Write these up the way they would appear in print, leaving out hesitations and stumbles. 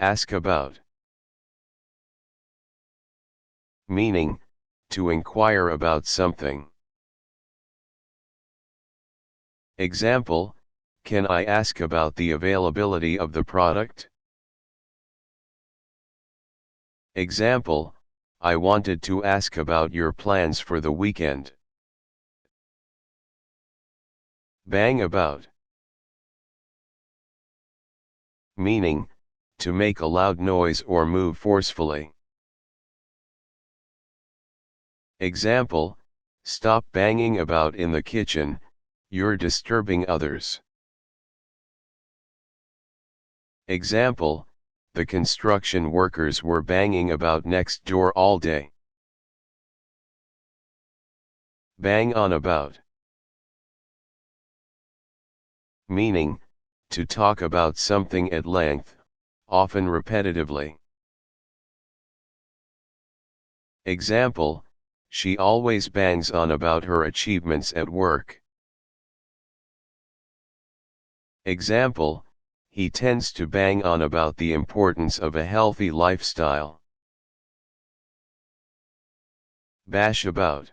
Ask about. Meaning, to inquire about something. Example, can I ask about the availability of the product? Example, I wanted to ask about your plans for the weekend. Bang about. Meaning, to make a loud noise or move forcefully. Example, stop banging about in the kitchen, you're disturbing others. Example, the construction workers were banging about next door all day. Bang on about. Meaning, to talk about something at length, often repetitively. Example, she always bangs on about her achievements at work. Example, he tends to bang on about the importance of a healthy lifestyle. Bash about.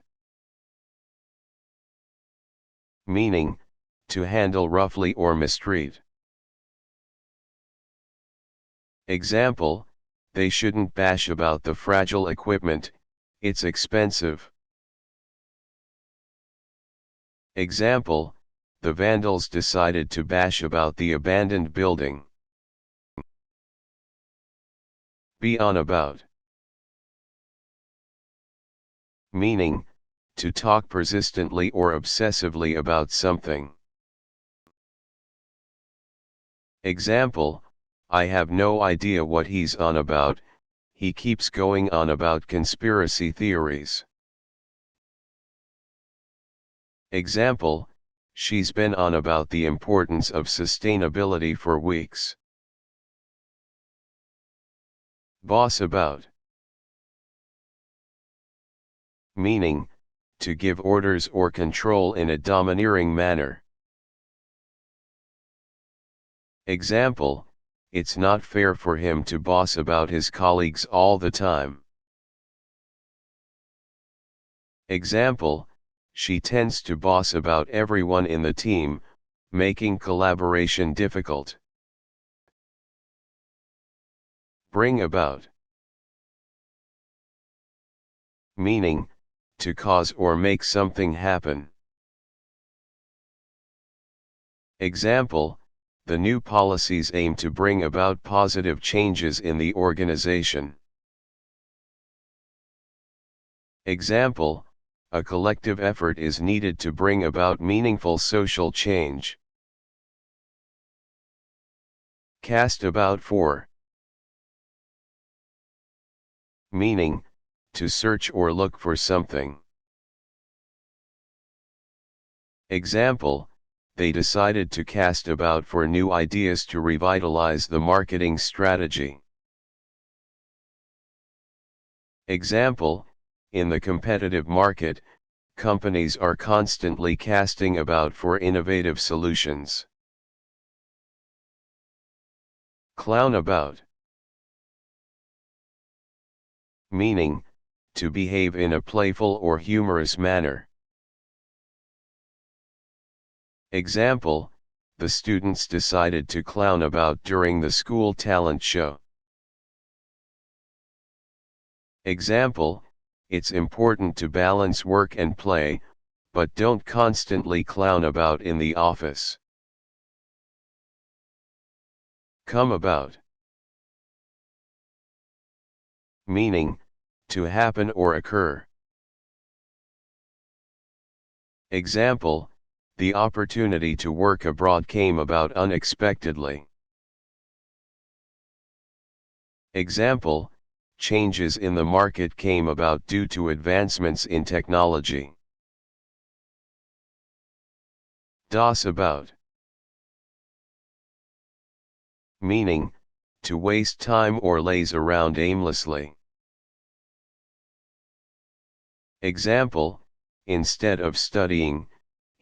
Meaning, to handle roughly or mistreat. Example, they shouldn't bash about the fragile equipment, it's expensive. Example, the vandals decided to bash about the abandoned building. Be on about. Meaning, to talk persistently or obsessively about something. Example, I have no idea what he's on about, he keeps going on about conspiracy theories. Example, she's been on about the importance of sustainability for weeks. Boss about. Meaning, to give orders or control in a domineering manner. Example, it's not fair for him to boss about his colleagues all the time. Example, she tends to boss about everyone in the team, making collaboration difficult. Bring about. Meaning, to cause or make something happen. Example, the new policies aim to bring about positive changes in the organization. Example, a collective effort is needed to bring about meaningful social change. Cast about for. Meaning, to search or look for something. Example, they decided to cast about for new ideas to revitalize the marketing strategy. Example, in the competitive market, companies are constantly casting about for innovative solutions. Clown about. Meaning, to behave in a playful or humorous manner. Example, the students decided to clown about during the school talent show. Example, it's important to balance work and play, but don't constantly clown about in the office. Come about. Meaning, to happen or occur. Example, the opportunity to work abroad came about unexpectedly. Example, changes in the market came about due to advancements in technology. Doss about. Meaning, to waste time or laze around aimlessly. Example, instead of studying,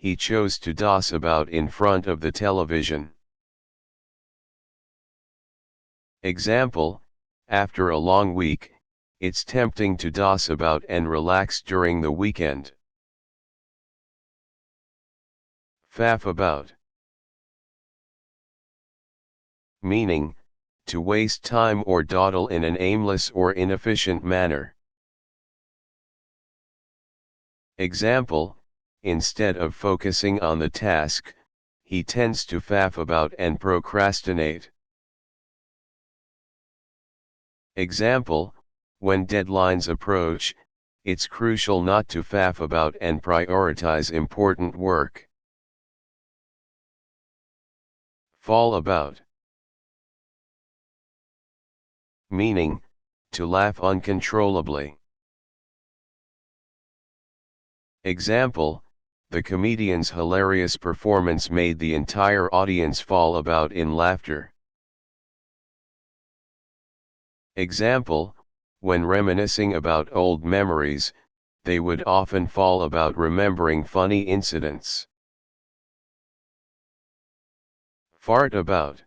he chose to doss about in front of the television. Example, after a long week, it's tempting to doss about and relax during the weekend. Faff about. Meaning, to waste time or dawdle in an aimless or inefficient manner. Example, instead of focusing on the task, he tends to faff about and procrastinate. Example, when deadlines approach, it's crucial not to faff about and prioritize important work. Fall about. Meaning, to laugh uncontrollably. Example, the comedian's hilarious performance made the entire audience fall about in laughter. Example, when reminiscing about old memories, they would often fall about remembering funny incidents. Fart about.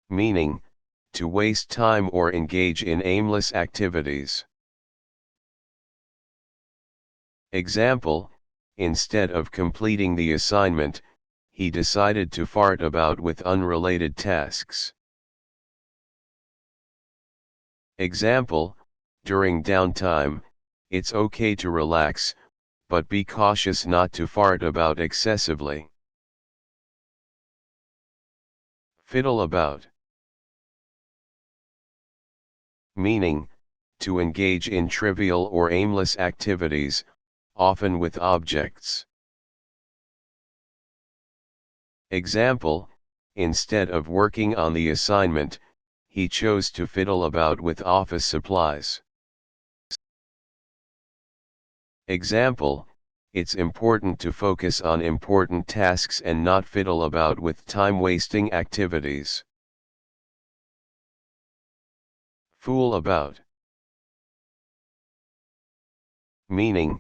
Meaning, to waste time or engage in aimless activities. Example, instead of completing the assignment, he decided to fart about with unrelated tasks. Example, during downtime, it's okay to relax, but be cautious not to fart about excessively. Fiddle about. Meaning, to engage in trivial or aimless activities, often with objects. Example, instead of working on the assignment, he chose to fiddle about with office supplies. Example, it's important to focus on important tasks and not fiddle about with time-wasting activities. Fool about. Meaning,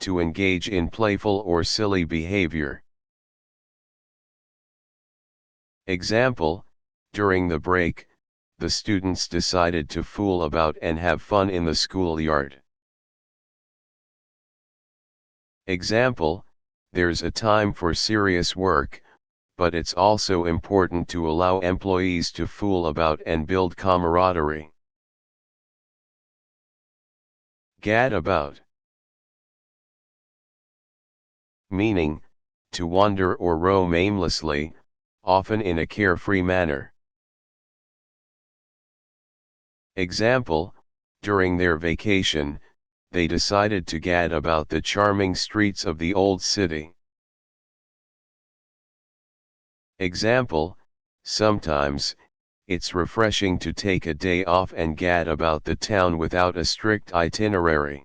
to engage in playful or silly behavior. Example, during the break, the students decided to fool about and have fun in the schoolyard. Example, there's a time for serious work, but it's also important to allow employees to fool about and build camaraderie. Gad about. Meaning, to wander or roam aimlessly, often in a carefree manner. Example, during their vacation, they decided to gad about the charming streets of the old city. Example, sometimes, it's refreshing to take a day off and gad about the town without a strict itinerary.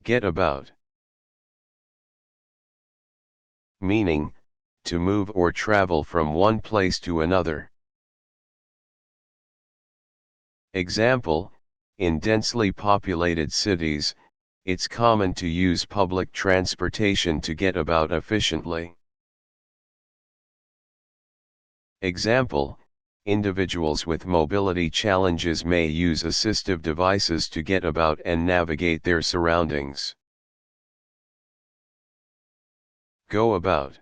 Get about. Meaning, to move or travel from one place to another. Example, in densely populated cities, it's common to use public transportation to get about efficiently. Example, individuals with mobility challenges may use assistive devices to get about and navigate their surroundings. Go about.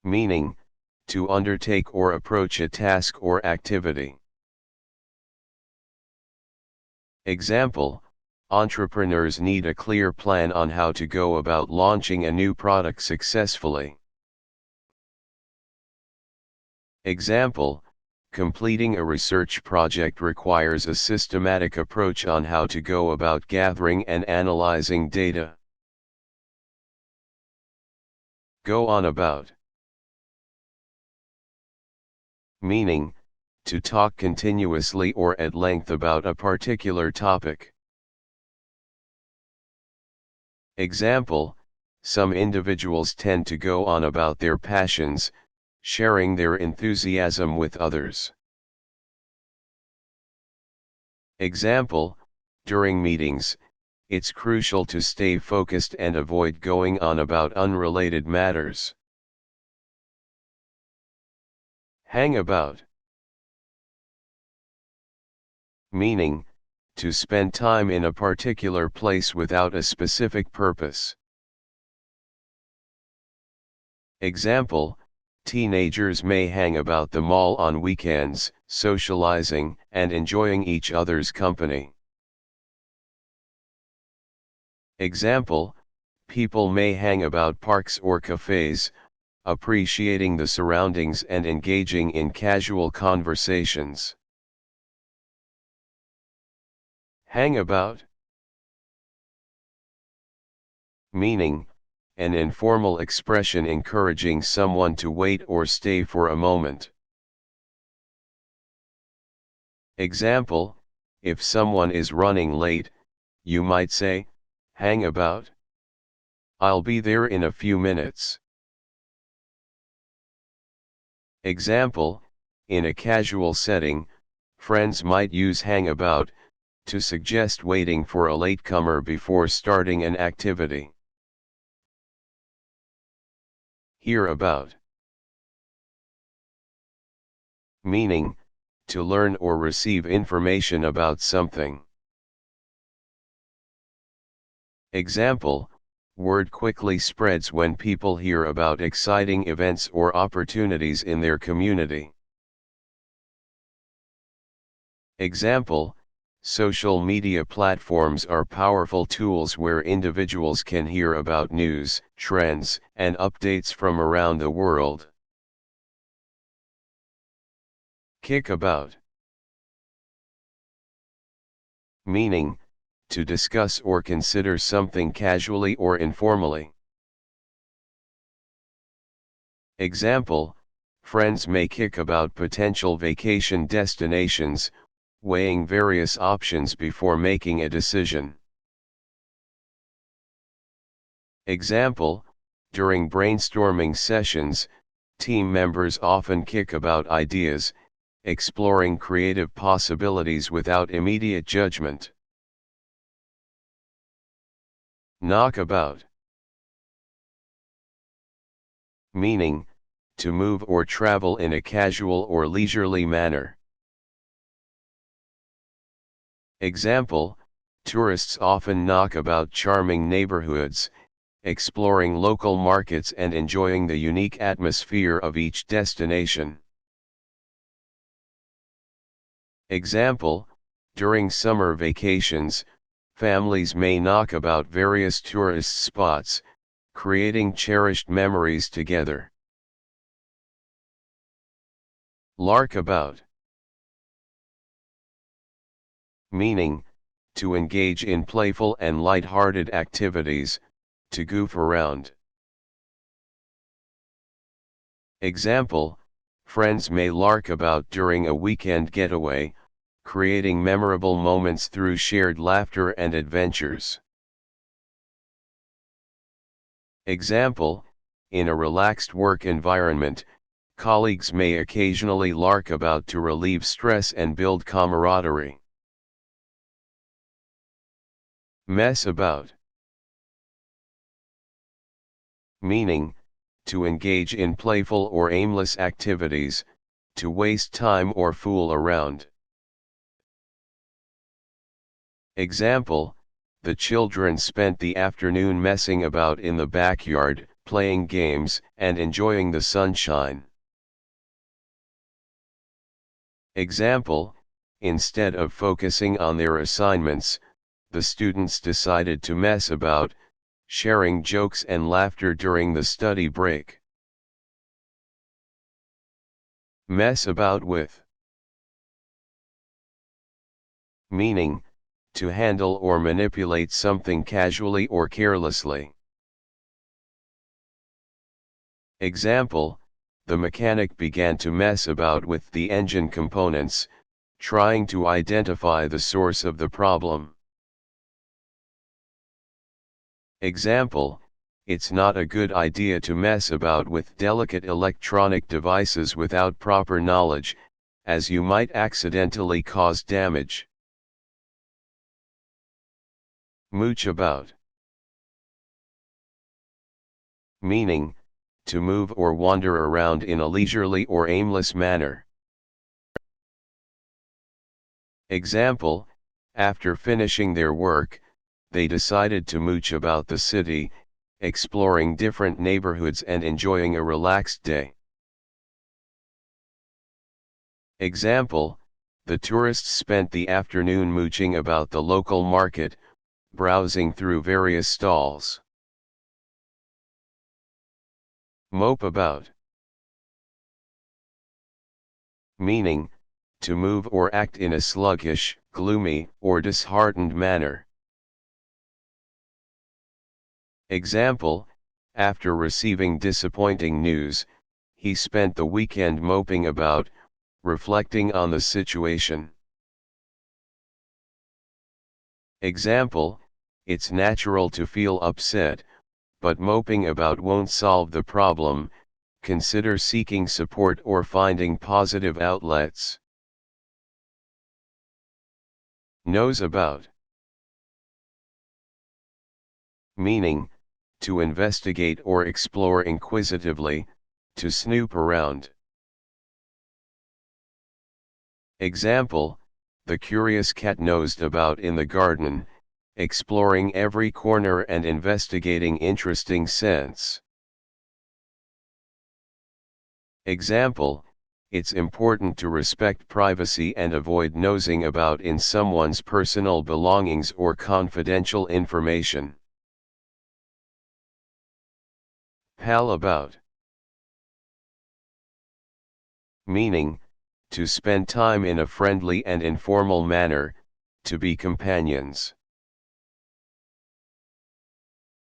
Meaning, to undertake or approach a task or activity. Example, entrepreneurs need a clear plan on how to go about launching a new product successfully. Example, completing a research project requires a systematic approach on how to go about gathering and analyzing data. Go on about. Meaning, to talk continuously or at length about a particular topic. Example, some individuals tend to go on about their passions, sharing their enthusiasm with others. Example, during meetings, it's crucial to stay focused and avoid going on about unrelated matters. Hang about. Meaning, to spend time in a particular place without a specific purpose. Example, teenagers may hang about the mall on weekends, socializing and enjoying each other's company. Example, people may hang about parks or cafes, appreciating the surroundings and engaging in casual conversations. Hang about. Meaning, an informal expression encouraging someone to wait or stay for a moment. Example, if someone is running late, you might say, hang about. I'll be there in a few minutes. Example, in a casual setting, friends might use hang about to suggest waiting for a latecomer before starting an activity. Hear about. Meaning, to learn or receive information about something. Example, word quickly spreads when people hear about exciting events or opportunities in their community. Example, social media platforms are powerful tools where individuals can hear about news, trends, and updates from around the world. Kick about. Meaning, to discuss or consider something casually or informally. Example, friends may kick about potential vacation destinations, weighing various options before making a decision. Example, during brainstorming sessions, team members often kick about ideas, exploring creative possibilities without immediate judgment. Knock about. Meaning, to move or travel in a casual or leisurely manner. Example, tourists often knock about charming neighborhoods, exploring local markets and enjoying the unique atmosphere of each destination. Example, during summer vacations, families may knock about various tourist spots, creating cherished memories together. Lark about. Meaning, to engage in playful and light-hearted activities, to goof around. Example, friends may lark about during a weekend getaway, creating memorable moments through shared laughter and adventures. Example, in a relaxed work environment, colleagues may occasionally lark about to relieve stress and build camaraderie. Mess about. Meaning, to engage in playful or aimless activities, to waste time or fool around. Example, the children spent the afternoon messing about in the backyard, playing games, and enjoying the sunshine. Example, instead of focusing on their assignments, the students decided to mess about, sharing jokes and laughter during the study break. Mess about with. Meaning, to handle or manipulate something casually or carelessly. Example, the mechanic began to mess about with the engine components, trying to identify the source of the problem. Example, it's not a good idea to mess about with delicate electronic devices without proper knowledge, as you might accidentally cause damage. Mooch about. Meaning, to move or wander around in a leisurely or aimless manner. Example, after finishing their work, they decided to mooch about the city, exploring different neighborhoods and enjoying a relaxed day. Example, the tourists spent the afternoon mooching about the local market, browsing through various stalls. Mope about. Meaning, to move or act in a sluggish, gloomy, or disheartened manner. Example, after receiving disappointing news, he spent the weekend moping about, reflecting on the situation. Example, it's natural to feel upset, but moping about won't solve the problem. Consider seeking support or finding positive outlets. Nose about. Meaning, to investigate or explore inquisitively, to snoop around. Example, the curious cat nosed about in the garden, exploring every corner and investigating interesting scents. Example, it's important to respect privacy and avoid nosing about in someone's personal belongings or confidential information. Pal about. Meaning, to spend time in a friendly and informal manner, to be companions.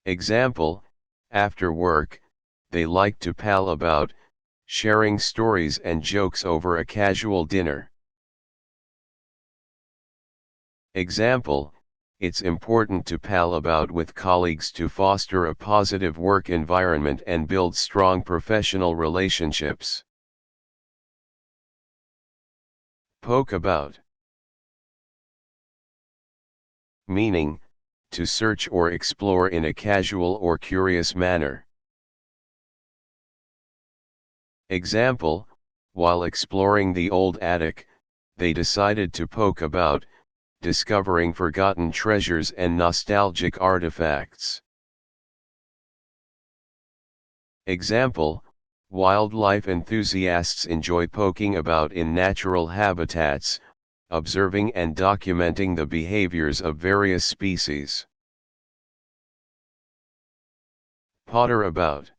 Example, after work, they like to pal about, sharing stories and jokes over a casual dinner. Example, it's important to pal about with colleagues to foster a positive work environment and build strong professional relationships. Poke about. Meaning, to search or explore in a casual or curious manner. Example, while exploring the old attic, they decided to poke about, discovering forgotten treasures and nostalgic artifacts. Example, wildlife enthusiasts enjoy poking about in natural habitats, observing and documenting the behaviors of various species. Potter about.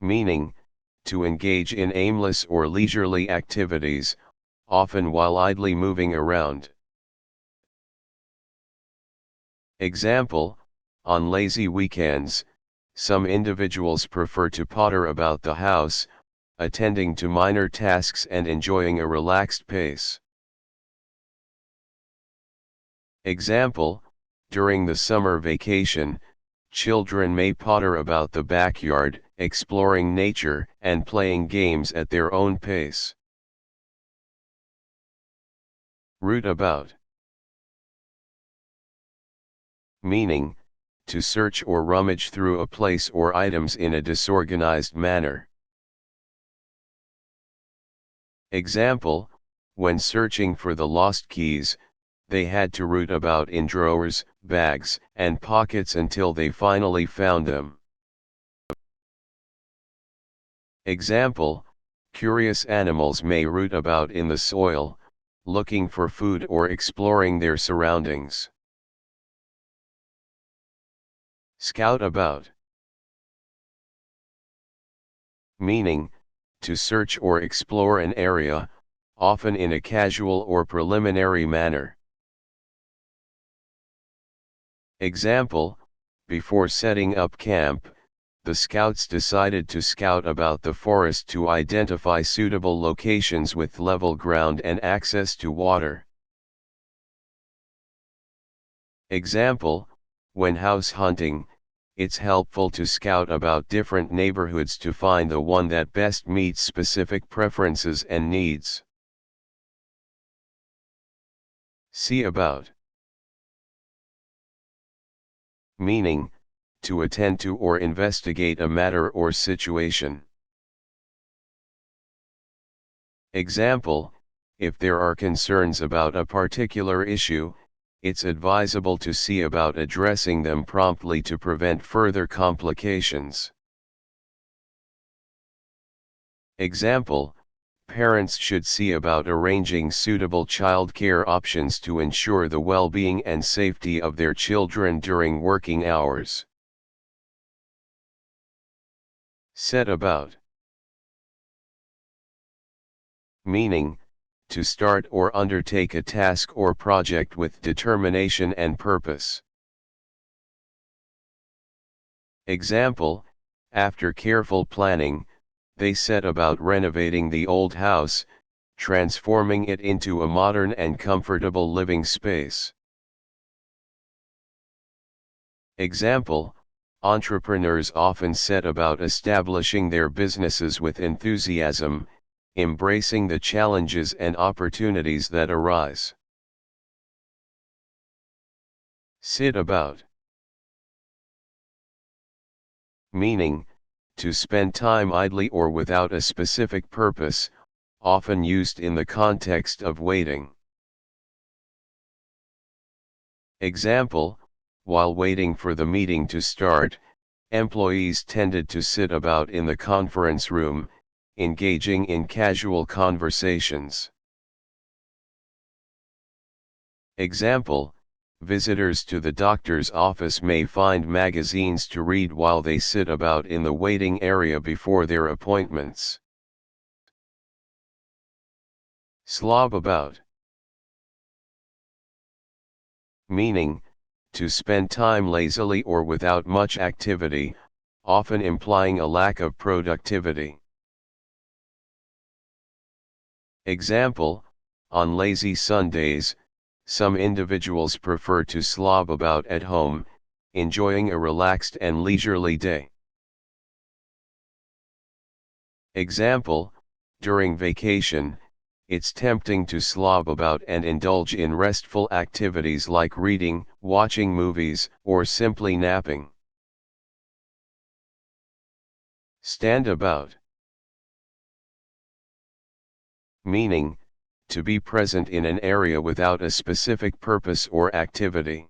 Meaning, to engage in aimless or leisurely activities, often while idly moving around. Example, on lazy weekends, some individuals prefer to potter about the house, attending to minor tasks and enjoying a relaxed pace. Example, during the summer vacation, children may potter about the backyard, exploring nature and playing games at their own pace. Root about. Meaning, to search or rummage through a place or items in a disorganized manner. Example, when searching for the lost keys, they had to root about in drawers, bags, and pockets until they finally found them. Example, curious animals may root about in the soil, looking for food or exploring their surroundings. Scout about. Meaning, to search or explore an area, often in a casual or preliminary manner. Example, before setting up camp, the scouts decided to scout about the forest to identify suitable locations with level ground and access to water. Example, when house hunting, it's helpful to scout about different neighborhoods to find the one that best meets specific preferences and needs. See about. meaning, to attend to or investigate a matter or situation. Example, if there are concerns about a particular issue, it's advisable to see about addressing them promptly to prevent further complications. Example, parents should see about arranging suitable childcare options to ensure the well-being and safety of their children during working hours. Set about, meaning, to start or undertake a task or project with determination and purpose. Example, after careful planning, they set about renovating the old house, transforming it into a modern and comfortable living space. Example, entrepreneurs often set about establishing their businesses with enthusiasm, embracing the challenges and opportunities that arise. Sit about, meaning, to spend time idly or without a specific purpose, often used in the context of waiting. Example, while waiting for the meeting to start, employees tended to sit about in the conference room, engaging in casual conversations. Example, visitors to the doctor's office may find magazines to read while they sit about in the waiting area before their appointments. Slob about, meaning, to spend time lazily or without much activity, often implying a lack of productivity. Example, on lazy Sundays, some individuals prefer to slob about at home, enjoying a relaxed and leisurely day. Example, during vacation, it's tempting to slob about and indulge in restful activities like reading, watching movies, or simply napping. Stand about, meaning, to be present in an area without a specific purpose or activity.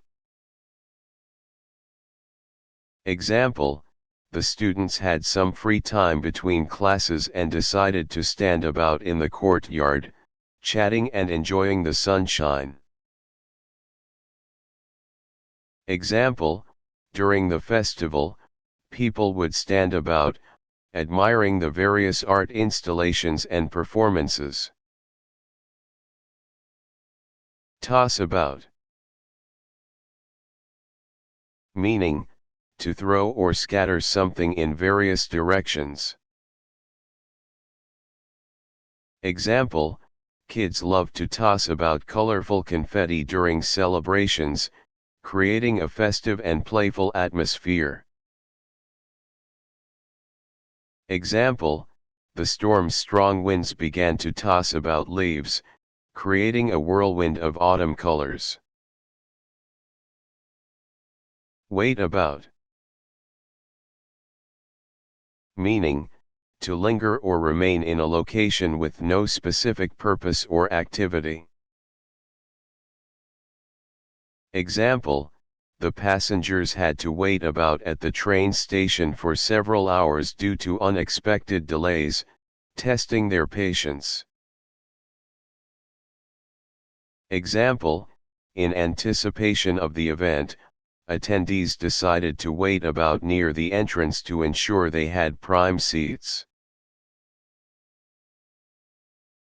Example, the students had some free time between classes and decided to stand about in the courtyard, chatting and enjoying the sunshine. Example, during the festival, people would stand about, admiring the various art installations and performances. Toss about, meaning, to throw or scatter something in various directions. Example, kids love to toss about colorful confetti during celebrations, creating a festive and playful atmosphere. Example, the storm's strong winds began to toss about leaves, creating a whirlwind of autumn colors. Wait about, meaning, to linger or remain in a location with no specific purpose or activity. Example, the passengers had to wait about at the train station for several hours due to unexpected delays, testing their patience. Example, in anticipation of the event, attendees decided to wait about near the entrance to ensure they had prime seats.